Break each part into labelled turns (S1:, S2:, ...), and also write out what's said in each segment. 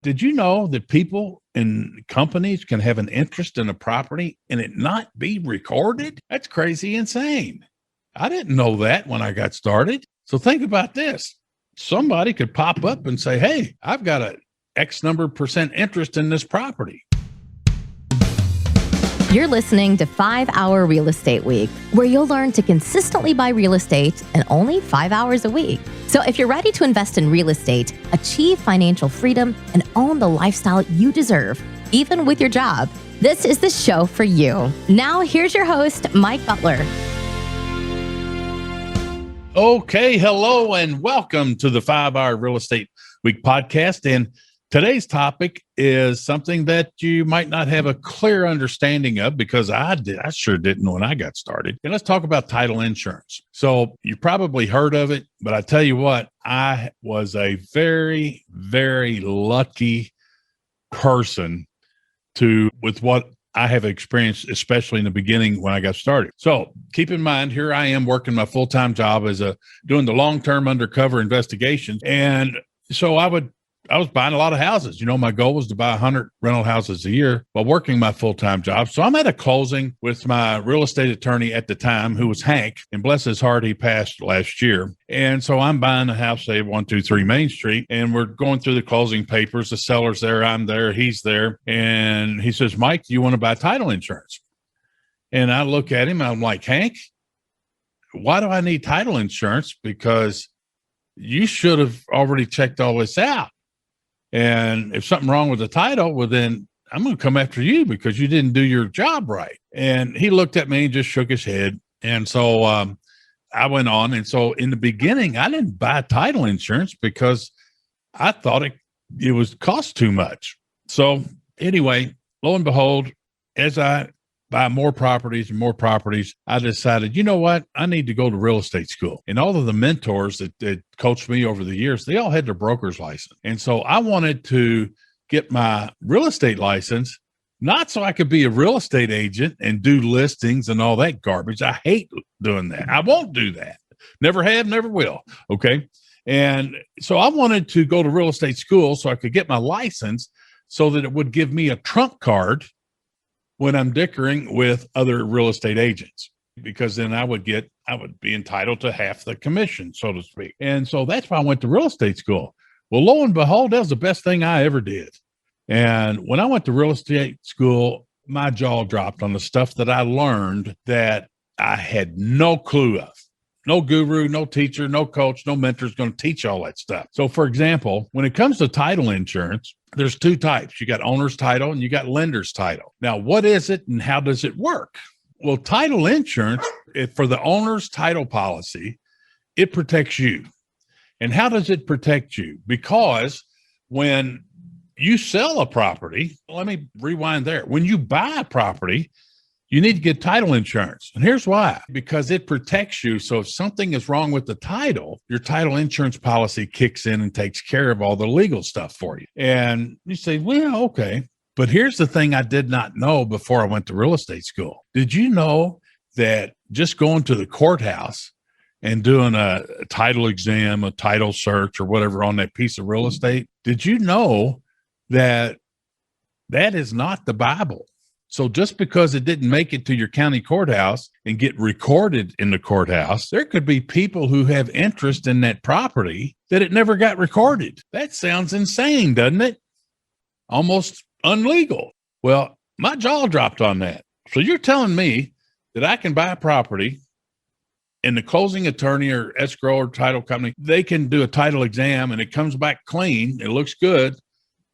S1: Did you know that people and companies can have an interest in a property and it not be recorded? That's crazy insane. I didn't know that when I got started. So think about this. Somebody could pop up and say, hey, I've got a X number percent interest in this property.
S2: You're listening to 5 Hour Real Estate Week, where you'll learn to consistently buy real estate in only 5 hours a week. So if you're ready to invest in real estate, achieve financial freedom, and own the lifestyle you deserve, even with your job, this is the show for you. Now, here's your host, Mike Butler.
S1: Okay, hello, and welcome to the 5 Hour Real Estate Week podcast. And today's topic is something that you might not have a clear understanding of, because I sure didn't when I got started. And let's talk about title insurance. So you probably heard of it, but I tell you what, I was a very, very lucky person with what I have experienced, especially in the beginning when I got started. So keep in mind, here I am working my full-time job as doing the long-term undercover investigations. And so I was buying a lot of houses. You know, my goal was to buy 100 rental houses a year while working my full-time job. So I'm at a closing with my real estate attorney at the time, who was Hank, and bless his heart, he passed last year. And so I'm buying a house, say 123 Main Street, and we're going through the closing papers. The seller's there, I'm there, he's there. And he says, Mike, do you want to buy title insurance? And I look at him, I'm like, Hank, why do I need title insurance? Because you should have already checked all this out. And if something wrong with the title, well, then I'm going to come after you because you didn't do your job right. And he looked at me and just shook his head. And so I went on. And so in the beginning, I didn't buy title insurance because I thought it was cost too much. So anyway, lo and behold, as I buy more properties and more properties, I decided, you know what? I need to go to real estate school. And all of the mentors that coached me over the years, they all had their broker's license. And so I wanted to get my real estate license, not so I could be a real estate agent and do listings and all that garbage. I hate doing that. I won't do that. Never have, never will. Okay. And so I wanted to go to real estate school so I could get my license so that it would give me a trump card when I'm dickering with other real estate agents, because then I would be entitled to half the commission, so to speak. And so that's why I went to real estate school. Well, lo and behold, that was the best thing I ever did. And when I went to real estate school, my jaw dropped on the stuff that I learned that I had no clue of. No guru, no teacher, no coach, no mentor is going to teach all that stuff. So for example, when it comes to title insurance, there's two types. You got owner's title and you got lender's title. Now, what is it and how does it work? Well, title insurance, for the owner's title policy, it protects you. And how does it protect you? Because when you sell a property, let me rewind there. When you buy a property, you need to get title insurance. And here's why. Because it protects you. So if something is wrong with the title, your title insurance policy kicks in and takes care of all the legal stuff for you. And you say, well, okay. But here's the thing I did not know before I went to real estate school. Did you know that just going to the courthouse and doing a title exam, a title search, or whatever on that piece of real estate, did you know that that is not the Bible? So just because it didn't make it to your county courthouse and get recorded in the courthouse, there could be people who have interest in that property that it never got recorded. That sounds insane, doesn't it? Almost unlegal. Well, my jaw dropped on that. So you're telling me that I can buy a property and the closing attorney or escrow or title company, they can do a title exam and it comes back clean. It looks good.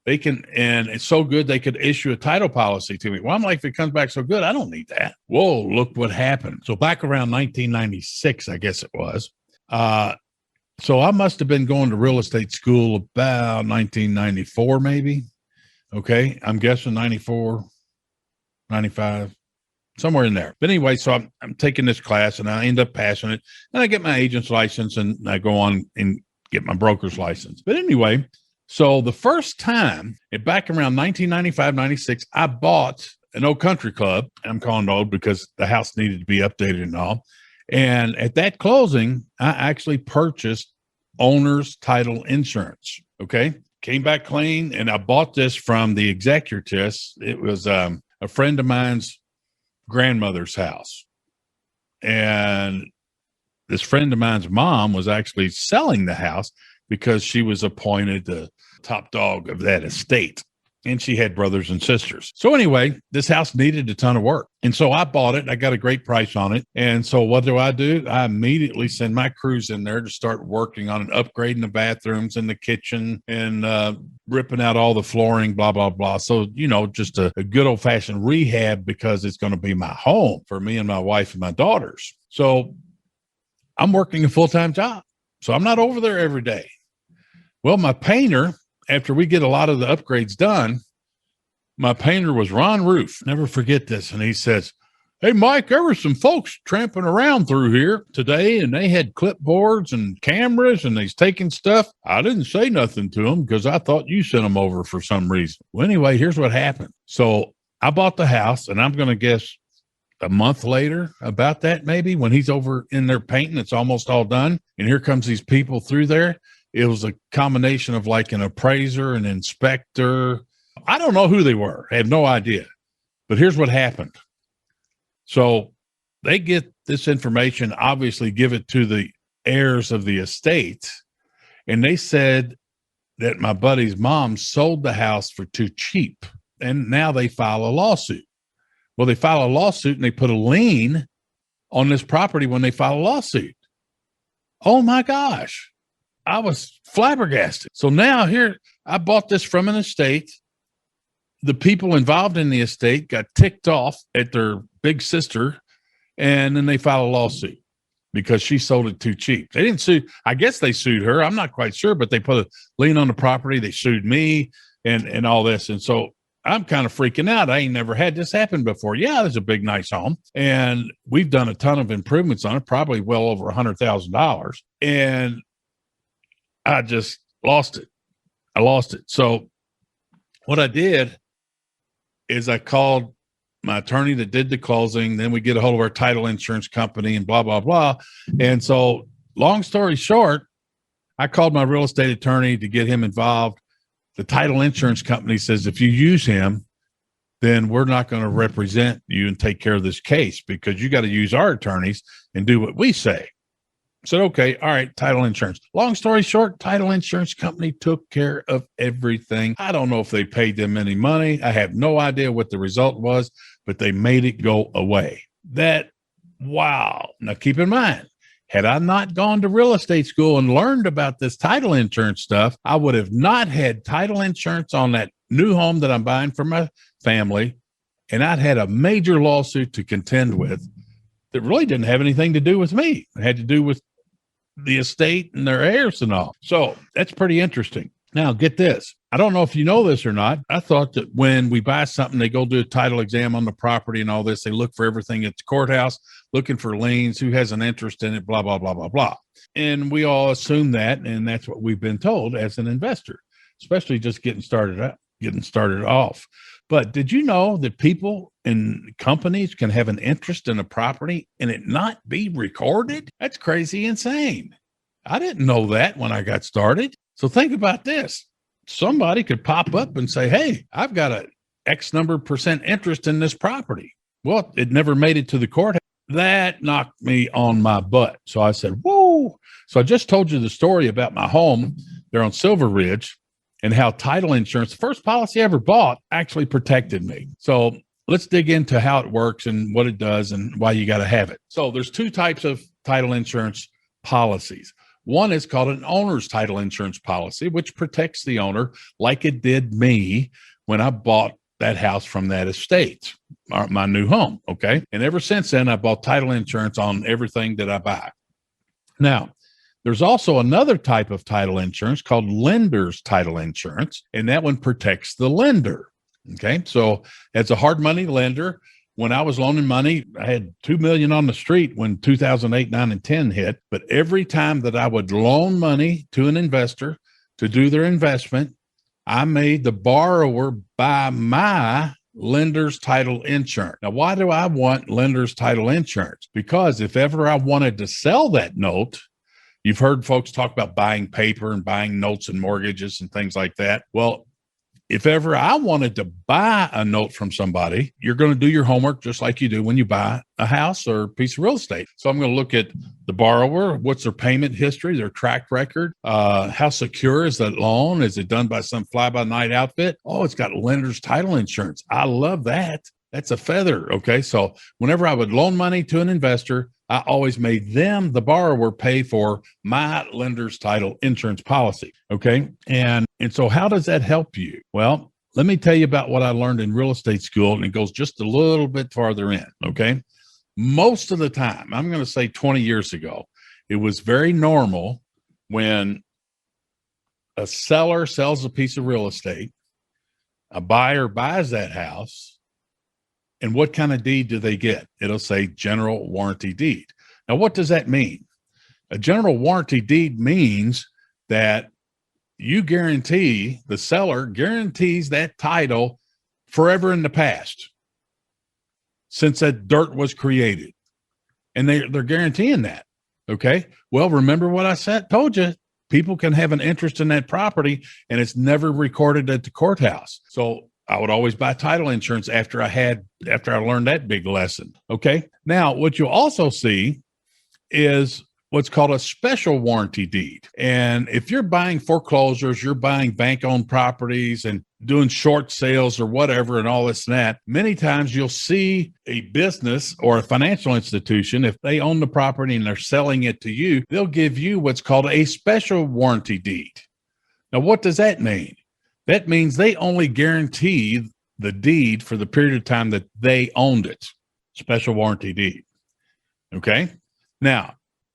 S1: They can, and it's so good, they could issue a title policy to me. Well, I'm like, if it comes back so good, I don't need that. Whoa, look what happened. So back around 1996, I guess it was. So I must have been going to real estate school about 1994, maybe. Okay. I'm guessing 94, 95, somewhere in there. But anyway, so I'm taking this class and I end up passing it. And I get my agent's license and I go on and get my broker's license. But anyway, so the first time, back around 1995, 96, I bought an old country club. I'm calling it old because the house needed to be updated and all. And at that closing, I actually purchased owner's title insurance. Okay. came back clean. And I bought this from the executors. It was a friend of mine's grandmother's house. And this friend of mine's mom was actually selling the house because she was appointed the top dog of that estate. And she had brothers and sisters. So anyway, this house needed a ton of work. And so I bought it. I got a great price on it. And so what do? I immediately send my crews in there to start working on it, upgrading the bathrooms and the kitchen and ripping out all the flooring, blah, blah, blah. So, just a good old fashioned rehab because it's going to be my home for me and my wife and my daughters. So I'm working a full-time job. So I'm not over there every day. Well, my painter, after we get a lot of the upgrades done, my painter was Ron Roof. Never forget this. And he says, "Hey, Mike, there were some folks tramping around through here today, and they had clipboards and cameras, and they's taking stuff. I didn't say nothing to them because I thought you sent them over for some reason." Well, anyway, here's what happened. So I bought the house, and I'm going to guess a month later, about that maybe, when he's over in there painting, it's almost all done. And here comes these people through there. It was a combination of like an appraiser, an inspector. I don't know who they were. I have no idea. But here's what happened. So they get this information, obviously give it to the heirs of the estate. And they said that my buddy's mom sold the house for too cheap. And now they file a lawsuit. Well, they file a lawsuit and they put a lien on this property when they file a lawsuit. Oh my gosh. I was flabbergasted. So now here, I bought this from an estate. The people involved in the estate got ticked off at their big sister, and then they filed a lawsuit because she sold it too cheap. They didn't sue. I guess they sued her. I'm not quite sure, but they put a lien on the property. They sued me and all this. And so I'm kind of freaking out. I ain't never had this happen before. Yeah, there's a big, nice home, and we've done a ton of improvements on it, probably well over $100,000. And I just lost it. I lost it. So what I did is I called my attorney that did the closing. Then we get a hold of our title insurance company and blah, blah, blah. And so long story short, I called my real estate attorney to get him involved. The title insurance company says, if you use him, then we're not going to represent you and take care of this case because you got to use our attorneys and do what we say. I said, okay, all right, title insurance. Long story short, title insurance company took care of everything. I don't know if they paid them any money. I have no idea what the result was, but they made it go away. Wow. Now keep in mind, had I not gone to real estate school and learned about this title insurance stuff, I would have not had title insurance on that new home that I'm buying for my family. And I'd had a major lawsuit to contend with that really didn't have anything to do with me. It had to do with the estate and their heirs and all. So that's pretty interesting. Now get this. I don't know if you know this or not. I thought that when we buy something, they go do a title exam on the property and all this. They look for everything at the courthouse, looking for liens, who has an interest in it, blah, blah, blah, blah, blah. And we all assume that. And that's what we've been told as an investor, especially just getting started off. But did you know that people and companies can have an interest in a property and it not be recorded? That's crazy insane. I didn't know that when I got started. So think about this. Somebody could pop up and say, hey, I've got a X number percent interest in this property. Well, it never made it to the court. That knocked me on my butt. So I said, whoa. So I just told you the story about my home there on Silver Ridge and how title insurance, the first policy I ever bought, actually protected me. So let's dig into how it works and what it does and why you got to have it. So there's two types of title insurance policies. One is called an owner's title insurance policy, which protects the owner like it did me when I bought that house from that estate, my new home. Okay. And ever since then, I bought title insurance on everything that I buy. Now, there's also another type of title insurance called lender's title insurance, and that one protects the lender. Okay. So as a hard money lender, when I was loaning money, I had $2 million on the street when 2008, 9, and 10 hit. But every time that I would loan money to an investor to do their investment, I made the borrower buy my lender's title insurance. Now, why do I want lender's title insurance? Because if ever I wanted to sell that note You've heard folks talk about buying paper and buying notes and mortgages and things like that. Well, if ever I wanted to buy a note from somebody, you're going to do your homework just like you do when you buy a house or a piece of real estate. So I'm going to look at the borrower, what's their payment history, their track record, how secure is that loan? Is it done by some fly-by-night outfit? Oh, it's got lender's title insurance. I love that. That's a feather. Okay. So whenever I would loan money to an investor, I always made them, the borrower, pay for my lender's title insurance policy. Okay. And so how does that help you? Well, let me tell you about what I learned in real estate school, and it goes just a little bit farther in. Okay. Most of the time, I'm going to say 20 years ago, it was very normal when a seller sells a piece of real estate, a buyer buys that house, and what kind of deed do they get? It'll say general warranty deed. Now, what does that mean? A general warranty deed means that you guarantee, the seller guarantees that title forever in the past since that dirt was created. And they're guaranteeing that. Okay. Well, remember what I told you. People can have an interest in that property and it's never recorded at the courthouse. So I would always buy title insurance after I learned that big lesson. Okay. Now, what you'll also see is what's called a special warranty deed. And if you're buying foreclosures, you're buying bank-owned properties and doing short sales or whatever and all this and that, many times you'll see a business or a financial institution, if they own the property and they're selling it to you, they'll give you what's called a special warranty deed. Now, what does that mean? That means they only guarantee the deed for the period of time that they owned it. Special warranty deed. Okay. Now,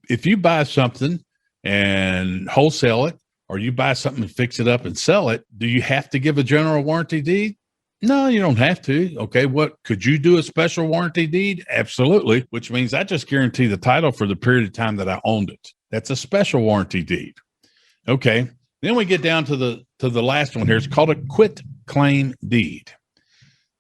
S1: if you buy something and wholesale it, or you buy something and fix it up and sell it, do you have to give a general warranty deed? No, you don't have to. Okay. What could you do a special warranty deed? Absolutely. Which means I just guarantee the title for the period of time that I owned it. That's a special warranty deed. Okay. Then we get down to the last one here. It's called a quitclaim deed.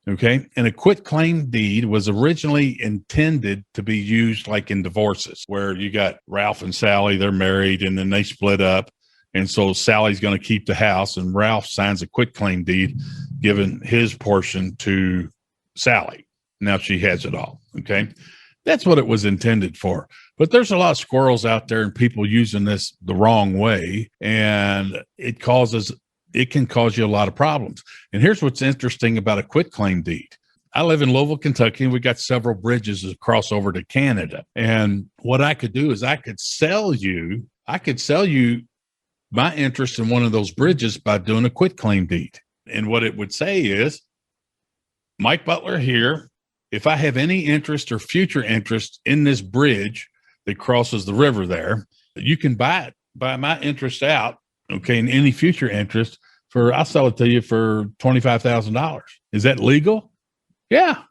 S1: Okay. And a quitclaim deed was originally intended to be used like in divorces, where you got Ralph and Sally, they're married and then they split up. And so Sally's going to keep the house and Ralph signs a quitclaim deed, giving his portion to Sally. Now she has it all. Okay. That's what it was intended for. But there's a lot of squirrels out there and people using this the wrong way, and it can cause you a lot of problems. And here's what's interesting about a quitclaim deed. I live in Louisville, Kentucky, and we got several bridges that cross over to Canada. And what I could do is I could sell you my interest in one of those bridges by doing a quitclaim deed. And what it would say is, Mike Butler here, if I have any interest or future interest in this bridge that crosses the river there, you can buy my interest out, okay, and any future interest I'll sell it to you for $25,000. Is that legal? Yeah.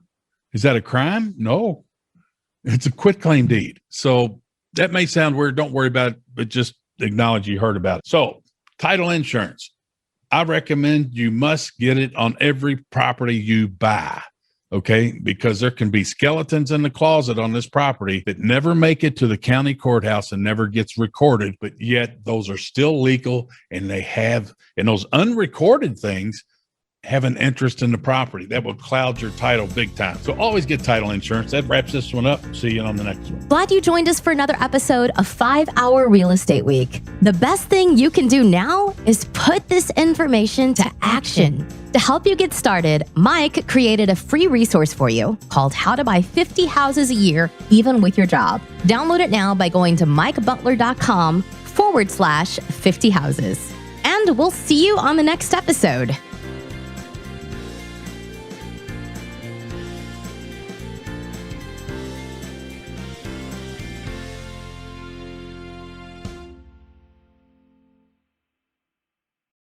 S1: Is that a crime? No. It's a quitclaim deed. So that may sound weird. Don't worry about it, but just acknowledge you heard about it. So title insurance, I recommend you must get it on every property you buy. Okay, because there can be skeletons in the closet on this property that never make it to the county courthouse and never gets recorded, but yet those are still legal, and those unrecorded things have an interest in the property that will cloud your title big time. So always get title insurance. That wraps this one up. See you on the next one.
S2: Glad you joined us for another episode of 5 Hour Real Estate Week. The best thing you can do now is put this information to action. To help you get started, Mike created a free resource for you called How to Buy 50 Houses a Year, Even with Your Job. Download it now by going to mikebutler.com/50 houses. And we'll see you on the next episode.